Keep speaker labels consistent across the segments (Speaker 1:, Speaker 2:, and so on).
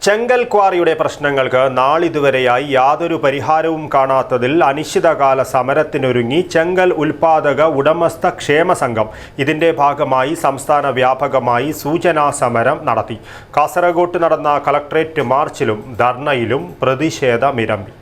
Speaker 1: ചെങ്കൽ ക്വാറിയുടെ പ്രശ്നങ്ങൾക്ക് നാളിതുവരെയായി യാതൊരു പരിഹാരവും കാണാത്തതിൽ അനിശ്ചിതകാല സമരത്തിനൊരുങ്ങി ചെങ്കൽ ഉൽപാദക ഉടമസ്ഥ ക്ഷേമ സംഘം. ഇതിന്റെ ഭാഗമായി സംസ്ഥാന വ്യാപകമായി സൂചനാ സമരം നടത്തി. കാസർഗോഡ് നടന്ന കളക്ടറേറ്റ് മാർച്ചിലും ധർണയിലും പ്രതിഷേധമിരമ്പി.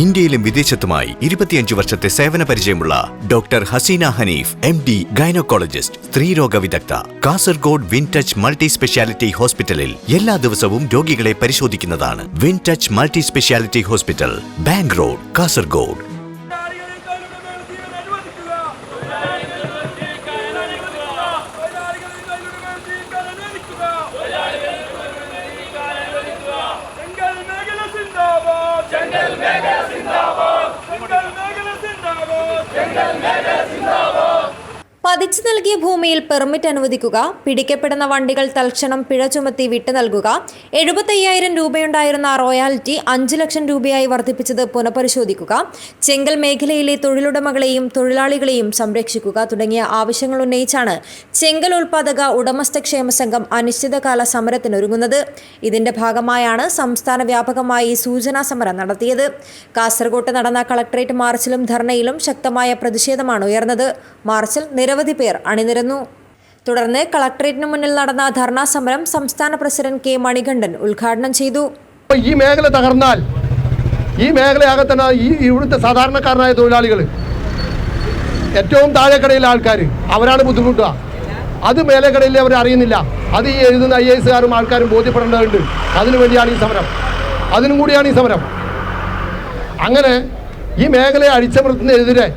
Speaker 2: ഇന്ത്യയിലും വിദേശത്തുമായി 25 വർഷത്തെ സേവന പരിചയമുള്ള doctor Haseena Hanif MD gynaecologist, സ്ത്രീരോഗ വിദഗ്ധ, കാസർഗോഡ് വിൻടച്ച് മൾട്ടി സ്പെഷ്യാലിറ്റി ഹോസ്പിറ്റലിൽ എല്ലാ ദിവസവും രോഗികളെ പരിശോധിക്കുന്നതാണ്. Wintouch multi speciality hospital, bank road, Kasaragod.
Speaker 3: പതിച്ചു നൽകിയ ഭൂമിയിൽ പെർമിറ്റ് അനുവദിക്കുക, പിടിക്കപ്പെടുന്ന വണ്ടികൾ തൽക്ഷണം പിഴ ചുമത്തി വിട്ടു നൽകുക, 75,000 രൂപയുണ്ടായിരുന്ന റോയാലിറ്റി 5 ലക്ഷം രൂപയായി വർദ്ധിപ്പിച്ചത് പുനഃപരിശോധിക്കുക, ചെങ്കൽ മേഖലയിലെ തൊഴിലുടമകളെയും തൊഴിലാളികളെയും സംരക്ഷിക്കുക തുടങ്ങിയ ആവശ്യങ്ങൾ ഉന്നയിച്ചാണ് ചെങ്കൽ ഉൽപാദക ഉടമസ്ഥ ക്ഷേമ സംഘം അനിശ്ചിതകാല സമരത്തിനൊരുങ്ങുന്നത്. ഇതിന്റെ ഭാഗമായാണ് സംസ്ഥാന വ്യാപകമായി സൂചനാ സമരം നടത്തിയത്. കാസർഗോഡ് നടന്ന കളക്ടറേറ്റ് മാർച്ചിലും ധർണയിലും ശക്തമായ പ്രതിഷേധമാണ് ഉയർന്നത്. മാർച്ചിൽ നിരവധി പേർ അണിനിരന്നു. തുടർന്ന് കളക്ടറേറ്റിന് മുന്നിൽ നടന്ന ധർണാ സമരം സംസ്ഥാന പ്രസിഡന്റ് K മണികണ്ഠൻ ഉദ്ഘാടനം ചെയ്തു.
Speaker 4: ഈ മേഖല തകർന്നാൽ ഈ മേഖലയാകെ തന്നെ ഇവിടുത്തെ സാധാരണക്കാരനായ തൊഴിലാളികൾ, ഏറ്റവും താഴെക്കടയിലെ ആൾക്കാർ, അവരാണ് ബുദ്ധിമുട്ടുക. അത് മേലെക്കടയിൽ അവർ അറിയുന്നില്ല. അത് ഈ എഴുതുന്ന IAS ആൾക്കാരും ബോധ്യപ്പെടേണ്ടതുണ്ട്. അതിനുവേണ്ടിയാണ് ഈ സമരം, അതിനും കൂടിയാണ് ഈ സമരം. അങ്ങനെ ഈ മേഖലയെ അടിച്ചമർത്തുന്നതിനെതിരെ,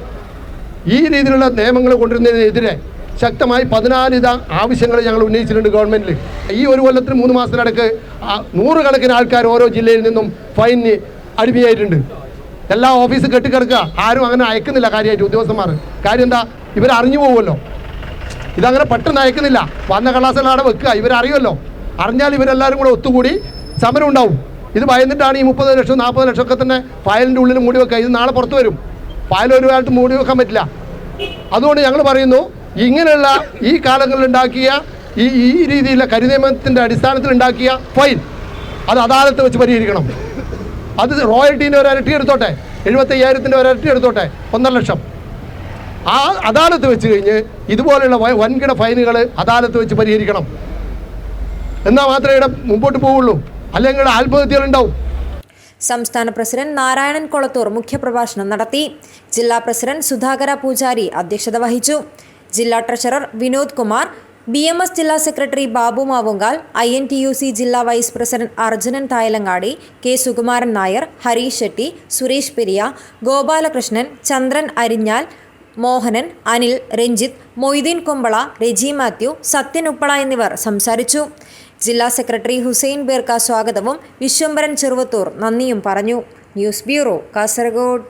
Speaker 4: ഈ രീതിയിലുള്ള നിയമങ്ങൾ കൊണ്ടുവരുന്നതിനെതിരെ ശക്തമായി 14 ആവശ്യങ്ങൾ ഞങ്ങൾ ഉന്നയിച്ചിട്ടുണ്ട് ഗവൺമെൻറ്റിൽ. ഈ ഒരു കൊല്ലത്തിന് 3 മാസത്തിനിടയ്ക്ക് 100 കണക്കിന് ആൾക്കാർ ഓരോ ജില്ലയിൽ നിന്നും ഫൈന് അടിമയായിട്ടുണ്ട്. എല്ലാ ഓഫീസും കെട്ടിക്കിടക്കുക, ആരും അങ്ങനെ അയക്കുന്നില്ല കാര്യമായിട്ട് ഉദ്യോഗസ്ഥന്മാർ. കാര്യം എന്താ, ഇവരറിഞ്ഞു പോകുമല്ലോ. ഇതങ്ങനെ പെട്ടെന്ന് അയക്കുന്നില്ല, വന്ന കള്ളാസെല്ലാം അവിടെ വെക്കുക. ഇവരറിയുമല്ലോ, അറിഞ്ഞാൽ ഇവരെല്ലാവരും കൂടെ ഒത്തുകൂടി സമരം ഉണ്ടാവും. ഇത് ഭയന്നിട്ടാണ് ഈ 30 ലക്ഷം 40 ലക്ഷമൊക്കെ തന്നെ ഫയലിൻ്റെ ഉള്ളിൽ മൂടി വെക്കുക. ഇത് നാളെ പുറത്തു വരും. ഫയൽ ഒരു കാലത്ത് മൂടി വെക്കാൻ പറ്റില്ല. അതുകൊണ്ട് ഞങ്ങൾ പറയുന്നു, ഇങ്ങനെയുള്ള ഈ കാലങ്ങളിൽ ഉണ്ടാക്കിയ ഈ രീതിയിലുള്ള കരിനിയമത്തിൻ്റെ അടിസ്ഥാനത്തിൽ ഉണ്ടാക്കിയ ഫൈൻ അത് അദാലത്ത് വെച്ച് പരിഹരിക്കണം. അത് റോയൽറ്റീൻ്റെ ഒരു ഇരട്ടി എടുത്തോട്ടെ, 75,000 ഒരു ഇരട്ടി എടുത്തോട്ടെ, 1.5 ലക്ഷം. ആ അദാലത്ത് വെച്ച് കഴിഞ്ഞ് ഇതുപോലെയുള്ള വൻകിട ഫൈനുകൾ അദാലത്ത് വെച്ച് പരിഹരിക്കണം. എന്നാൽ മാത്രമേ ഇവിടെ മുമ്പോട്ട് പോവുള്ളൂ, അല്ലെങ്കിൽ ആത്മഹത്യകളുണ്ടാവും.
Speaker 3: സംസ്ഥാന പ്രസിഡന്റ് നാരായണൻ കൊളത്തൂർ മുഖ്യപ്രഭാഷണം നടത്തി. ജില്ലാ പ്രസിഡന്റ് സുധാകര പൂജാരി അധ്യക്ഷത വഹിച്ചു. ജില്ലാ ട്രഷറർ വിനോദ് കുമാർ, BMS ജില്ലാ സെക്രട്ടറി ബാബു മാവുങ്കാൽ, INTUC ജില്ലാ vice president Arjunan Thayalangadi, K Sukumaran Nair, Harish Shetty, Suresh Periya, Gopalakrishnan, Chandran Arinjal, Mohanan, Anil, Ranjith, Moideen Kumbla, Raji Mathew, Sathyan Uppala എന്നിവർ സംസാരിച്ചു. ജില്ലാ സെക്രട്ടറി ഹുസൈൻ ബേർക്ക സ്വാഗതവും വിശ്വംഭരൻ ചെറുവത്തൂർ നന്ദിയും പറഞ്ഞു. News bureau, Kasaragod.